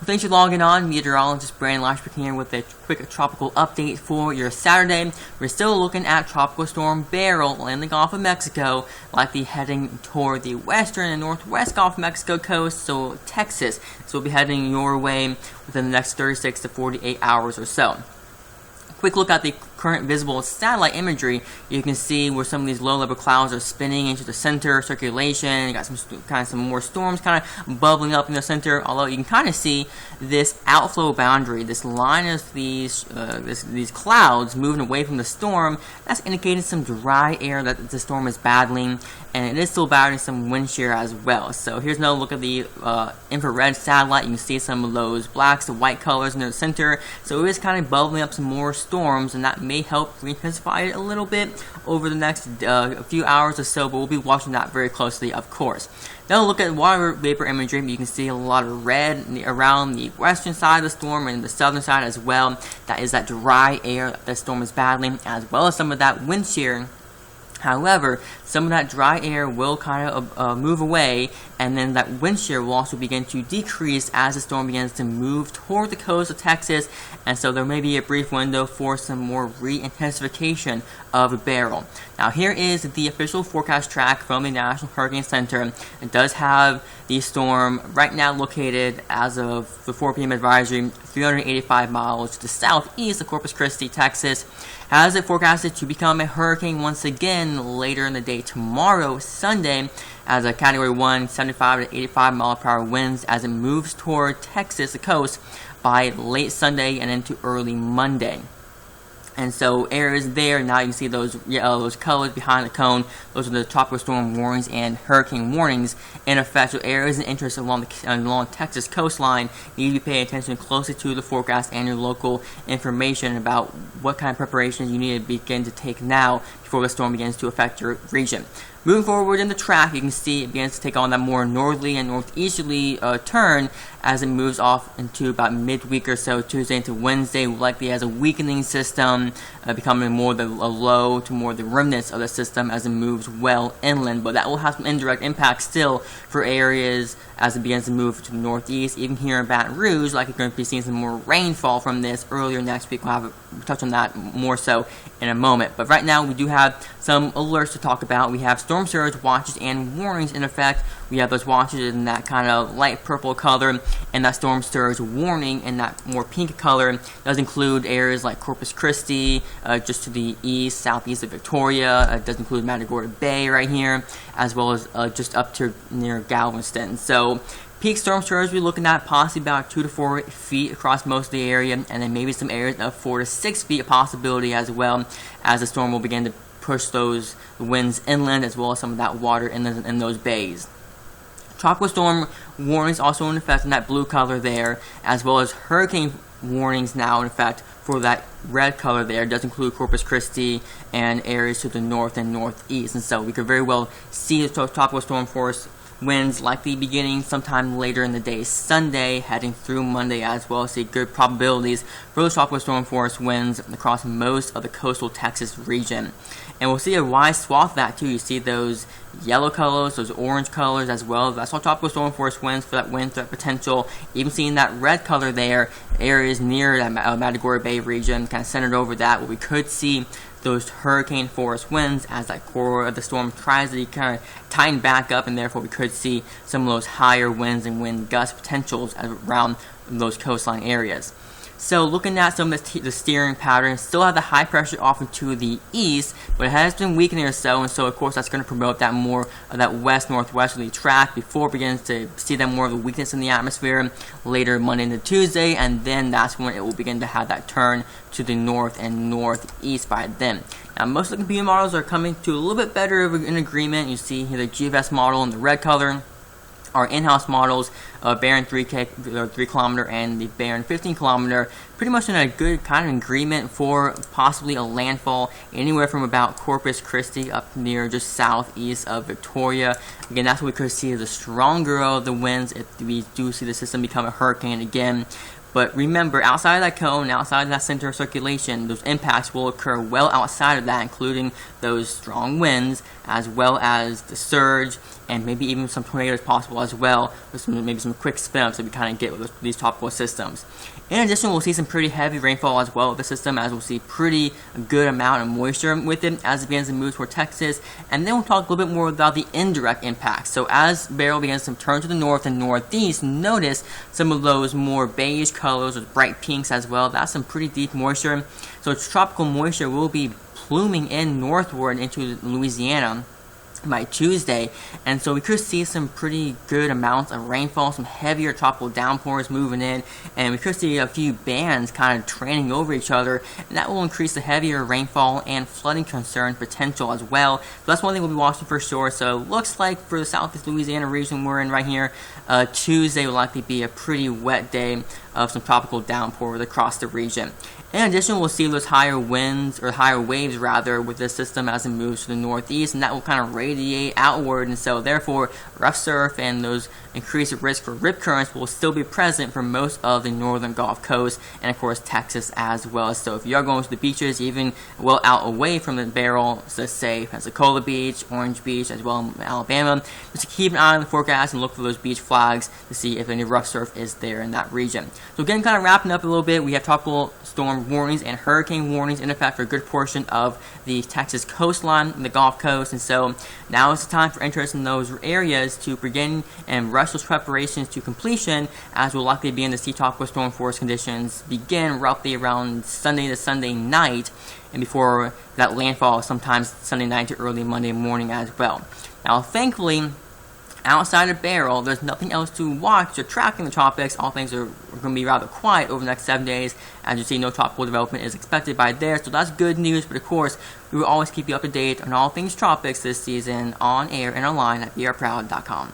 Thanks for logging on. Meteorologist Brandon Lashbrook here with a quick tropical update for your Saturday. We're still looking at Tropical Storm Beryl in the Gulf of Mexico, likely heading toward the western and northwest Gulf of Mexico coast, so Texas. So we'll be heading your way within the next 36 to 48 hours or so. Quick look at the current visible satellite imagery. You can see where some of these low-level clouds are spinning into the center circulation. You got some more storms kind of bubbling up in the center. Although you can kind of see this outflow boundary, this line of these clouds moving away from the storm. That's indicating some dry air that the storm is battling, and it is still battling some wind shear as well. So here's another look at the infrared satellite. You can see some of those blacks and white colors in the center. So it is kind of bubbling up some more storms, and that may help intensify it a little bit over the next few hours or so, but we'll be watching that very closely, of course. Now look at water vapor imagery. You can see a lot of red around the western side of the storm and the southern side as well. That is that dry air that the storm is battling, as well as some of that wind shear. However, some of that dry air will kind of move away, and then that wind shear will also begin to decrease as the storm begins to move toward the coast of Texas, and so there may be a brief window for some more re-intensification of Beryl. Now here is the official forecast track from the National Hurricane Center. It does have the storm right now located as of the 4 p.m. advisory 385 miles to the southeast of Corpus Christi, Texas. Has it forecasted to become a hurricane once again later in the day tomorrow, Sunday, as a Category 1, 75 to 85 mile per hour winds as it moves toward Texas, the coast, by late Sunday and into early Monday. And so areas there, now you can see those colors behind the cone. Those are the tropical storm warnings and hurricane warnings in effect. So areas of interest along Texas coastline need to be paying attention closely to the forecast and your local information about what kind of preparations you need to begin to take now before the storm begins to affect your region. Moving forward in the track, you can see it begins to take on that more northerly and northeasterly turn as it moves off into about midweek or so, Tuesday into Wednesday, likely as a weakening system, becoming more a low to more the remnants of the system as it moves well inland. But that will have some indirect impact still for areas as it begins to move to the northeast. Even here in Baton Rouge, like you're going to be seeing some more rainfall from this earlier next week. We'll touch on that more so in a moment. But right now we do have some alerts to talk about. We have storm surge watches and warnings in effect. We have those watches in that kind of light purple color, and that storm surge warning in that more pink color does include areas like Corpus Christi, just to the east, southeast of Victoria. It does include Matagorda Bay right here, as well as just up to near Galveston. So peak storm surge we're looking at possibly about 2 to 4 feet across most of the area, and then maybe some areas of 4 to 6 feet possibility as well, as the storm will begin to push those winds inland, as well as some of that water in those bays. Tropical storm warnings also in effect in that blue color there, as well as hurricane warnings now in effect for that red color there. It does include Corpus Christi and areas to the north and northeast, and so we could very well see the tropical storm force winds likely beginning sometime later in the day Sunday, heading through Monday as well. See good probabilities for those tropical storm force winds across most of the coastal Texas region. And we'll see a wide swath of that too. You see those yellow colors, those orange colors as well. That's all tropical storm force winds for that wind threat potential. Even seeing that red color there, areas near that Matagorda Bay region, kind of centered over that, where we could see those hurricane force winds as that core of the storm tries to kind of tighten back up, and therefore we could see some of those higher winds and wind gust potentials around those coastline areas. So looking at some of the steering pattern, still have the high pressure off and to the east, but it has been weakening or so, and so of course that's going to promote that more of that west-northwesterly track before it begins to see that more of the weakness in the atmosphere later Monday into Tuesday, and then that's when it will begin to have that turn to the north and northeast by then. Now most of the computer models are coming to a little bit better of an agreement. You see here the GFS model in the red color. Our in-house models, Barron 3 kilometer and the Barron 15 kilometer, pretty much in a good kind of agreement for possibly a landfall anywhere from about Corpus Christi up near just southeast of Victoria. Again, that's what we could see as the stronger of the winds if we do see the system become a hurricane again. But remember, outside of that cone, outside of that center of circulation, those impacts will occur well outside of that, including those strong winds, as well as the surge, and maybe even some tornadoes possible as well, with maybe some some quick spin-ups that we kind of get with these tropical systems. In addition, we'll see some pretty heavy rainfall as well with the system, as we'll see pretty good amount of moisture with it as it begins to move toward Texas. And then we'll talk a little bit more about the indirect impacts. So as Beryl begins to turn to the north and northeast, notice some of those more beige colors with bright pinks as well. That's some pretty deep moisture. So tropical moisture will be pluming in northward into Louisiana by Tuesday, and so we could see some pretty good amounts of rainfall, some heavier tropical downpours moving in, and we could see a few bands kind of training over each other, and that will increase the heavier rainfall and flooding concern potential as well. So that's one thing we'll be watching for sure. So looks like for the southeast Louisiana region we're in right here, Tuesday will likely be a pretty wet day of some tropical downpours across the region. In addition, we'll see those higher winds, or higher waves rather, with this system as it moves to the northeast, and that will kind of radiate outward, and so therefore rough surf and those increased risk for rip currents will still be present for most of the northern Gulf Coast, and of course Texas as well. So if you are going to the beaches, even well out away from the Beryl, so say Pensacola Beach, Orange Beach, as well in Alabama, just keep an eye on the forecast and look for those beach flags to see if any rough surf is there in that region. So again, kind of wrapping up a little bit, we have tropical storm warnings and hurricane warnings in effect for a good portion of the Texas coastline and the Gulf Coast, and so now is the time for interest in those areas to begin and rush those preparations to completion, as we'll likely begin to see tropical storm force conditions begin roughly around Sunday to Sunday night, and before that landfall sometimes Sunday night to early Monday morning as well. Now thankfully, outside of Beryl, there's nothing else to watch or track in the tropics. All things are going to be rather quiet over the next 7 days. As you see, no tropical development is expected by there, so that's good news. But of course, we will always keep you up to date on all things tropics this season on air and online at weareproud.com.